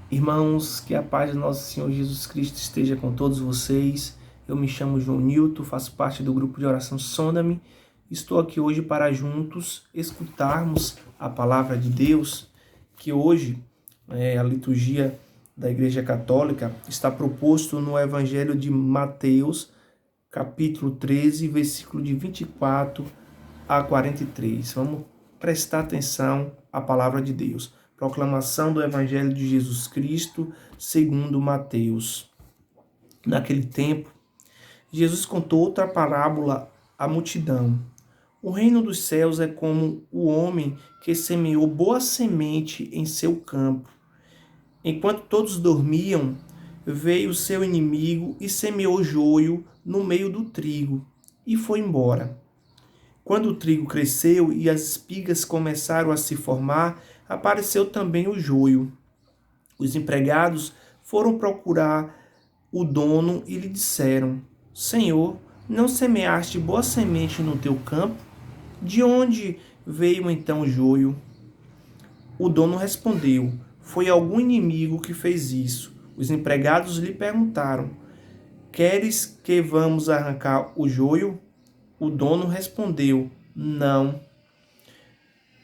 Irmãos, que a paz de nosso Senhor Jesus Cristo esteja com todos vocês. Eu me chamo João Nilton, faço parte do grupo de oração Sonda-me. Estou aqui hoje para juntos escutarmos a palavra de Deus, que hoje a liturgia da Igreja Católica está proposto no Evangelho de Mateus, capítulo 13, versículo de 24 a 43. Vamos prestar atenção à palavra de Deus. Proclamação do Evangelho de Jesus Cristo, segundo Mateus. Naquele tempo, Jesus contou outra parábola à multidão. O reino dos céus é como o homem que semeou boa semente em seu campo. Enquanto todos dormiam, veio seu inimigo e semeou joio no meio do trigo e foi embora. Quando o trigo cresceu e as espigas começaram a se formar, apareceu também o joio. Os empregados foram procurar o dono e lhe disseram: Senhor, não semeaste boa semente no teu campo? De onde veio então o joio? O dono respondeu: Foi algum inimigo que fez isso. Os empregados lhe perguntaram: Queres que vamos arrancar o joio? O dono respondeu: Não.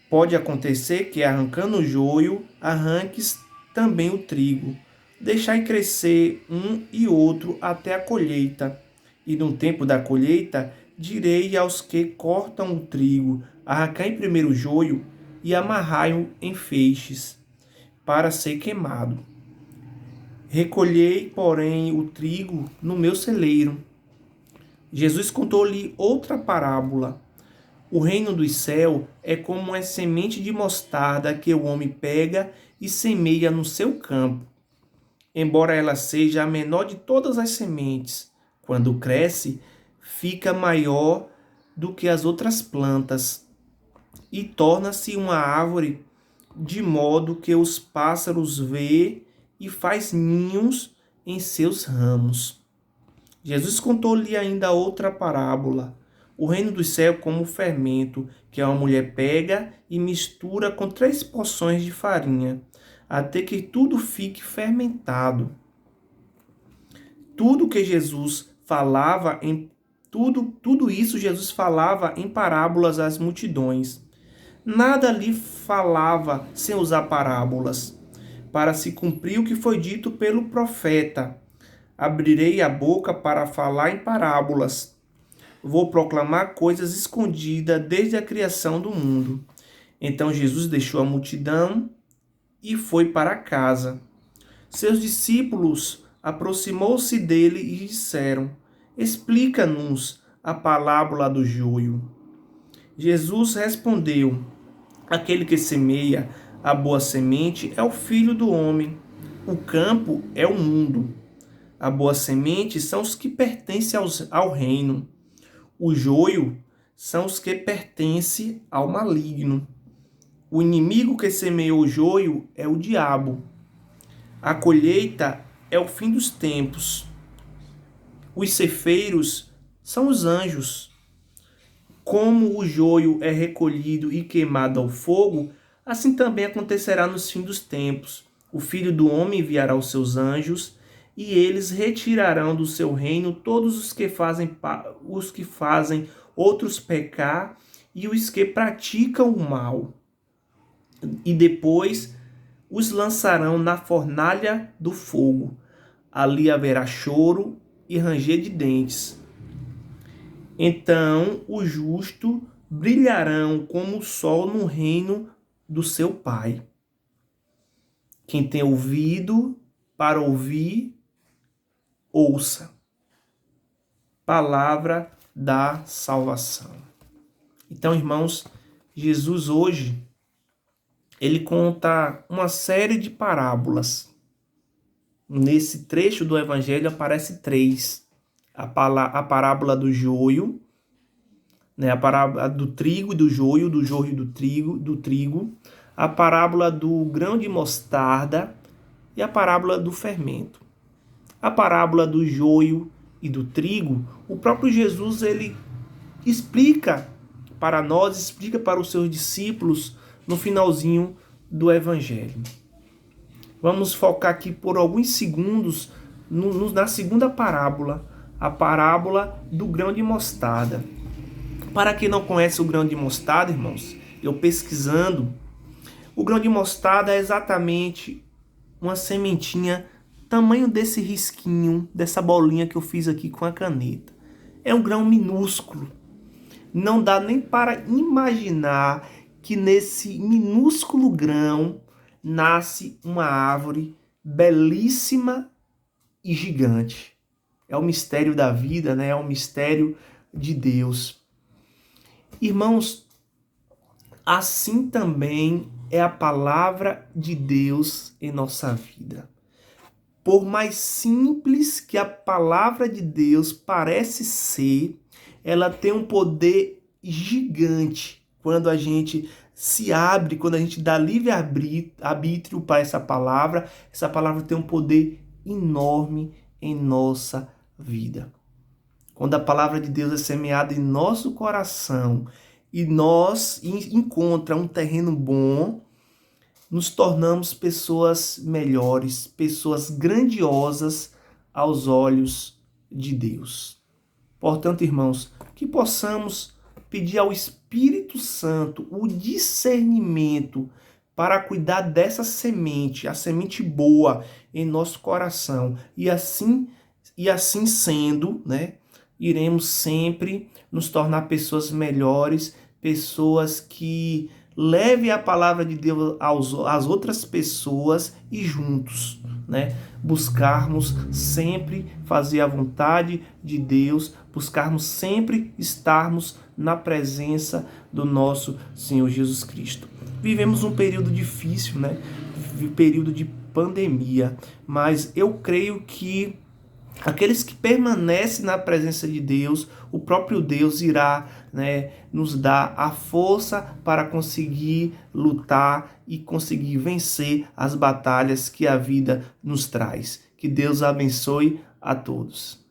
Pode acontecer que, arrancando o joio, arranques também o trigo. Deixai crescer um e outro até a colheita. E no tempo da colheita, direi aos que cortam o trigo: arrancai primeiro o joio e amarrai-o em feixes, para ser queimado. Recolhei, porém, o trigo no meu celeiro. Jesus contou-lhe outra parábola. O reino do céu é como uma semente de mostarda que o homem pega e semeia no seu campo. Embora ela seja a menor de todas as sementes, quando cresce, fica maior do que as outras plantas e torna-se uma árvore, de modo que os pássaros vê e faz ninhos em seus ramos. Jesus contou-lhe ainda outra parábola. O reino do céu é como o fermento, que uma mulher pega e mistura com 3 porções de farinha, até que tudo fique fermentado. Tudo isso Jesus falava em parábolas às multidões. Nada lhe falava sem usar parábolas, para se cumprir o que foi dito pelo profeta: Abrirei a boca para falar em parábolas. Vou proclamar coisas escondidas desde a criação do mundo. Então Jesus deixou a multidão e foi para casa. Seus discípulos aproximou-se dele e disseram: Explica-nos a parábola do joio. Jesus respondeu: Aquele que semeia a boa semente é o Filho do homem. O campo é o mundo. A boa semente são os que pertencem ao reino. O joio são os que pertencem ao maligno. O inimigo que semeou o joio é o diabo. A colheita é o fim dos tempos. Os ceifeiros são os anjos. Como o joio é recolhido e queimado ao fogo, assim também acontecerá nos fins dos tempos. O Filho do Homem enviará os seus anjos, e eles retirarão do seu reino todos os que fazem outros pecar e os que praticam o mal. E depois os lançarão na fornalha do fogo. Ali haverá choro e ranger de dentes. Então os justos brilharão como o sol no reino do seu Pai. Quem tem ouvido para ouvir, ouça. Palavra da salvação. Então, irmãos, Jesus hoje, ele conta uma série de parábolas. Nesse trecho do Evangelho aparece 3. A parábola do joio, a parábola do trigo e do joio e do trigo, a parábola do grão de mostarda e a parábola do fermento. A parábola do joio e do trigo, o próprio Jesus ele explica para nós, explica para os seus discípulos no finalzinho do Evangelho. Vamos focar aqui por alguns segundos na segunda parábola, a parábola do grão de mostarda. Para quem não conhece o grão de mostarda, irmãos, eu pesquisando, o grão de mostarda é exatamente uma sementinha, tamanho desse risquinho, dessa bolinha que eu fiz aqui com a caneta. É um grão minúsculo. Não dá nem para imaginar que nesse minúsculo grão nasce uma árvore belíssima e gigante. É o mistério da vida, né? É o mistério de Deus. Irmãos, assim também é a palavra de Deus em nossa vida. Por mais simples que a palavra de Deus parece ser, ela tem um poder gigante quando a gente se abre, quando a gente dá livre-arbítrio para essa palavra tem um poder enorme em nossa vida. Quando a palavra de Deus é semeada em nosso coração e nós encontra um terreno bom, nos tornamos pessoas melhores, pessoas grandiosas aos olhos de Deus. Portanto, irmãos, que possamos pedir ao Espírito Santo o discernimento para cuidar dessa semente, a semente boa em nosso coração. E assim sendo, né, iremos sempre nos tornar pessoas melhores, pessoas que levem a palavra de Deus às outras pessoas e juntos, né, buscarmos sempre fazer a vontade de Deus, buscarmos sempre estarmos na presença do nosso Senhor Jesus Cristo. Vivemos um período difícil, né? Período de pandemia, mas eu creio que aqueles que permanecem na presença de Deus, o próprio Deus irá, né, nos dar a força para conseguir lutar e conseguir vencer as batalhas que a vida nos traz. Que Deus abençoe a todos.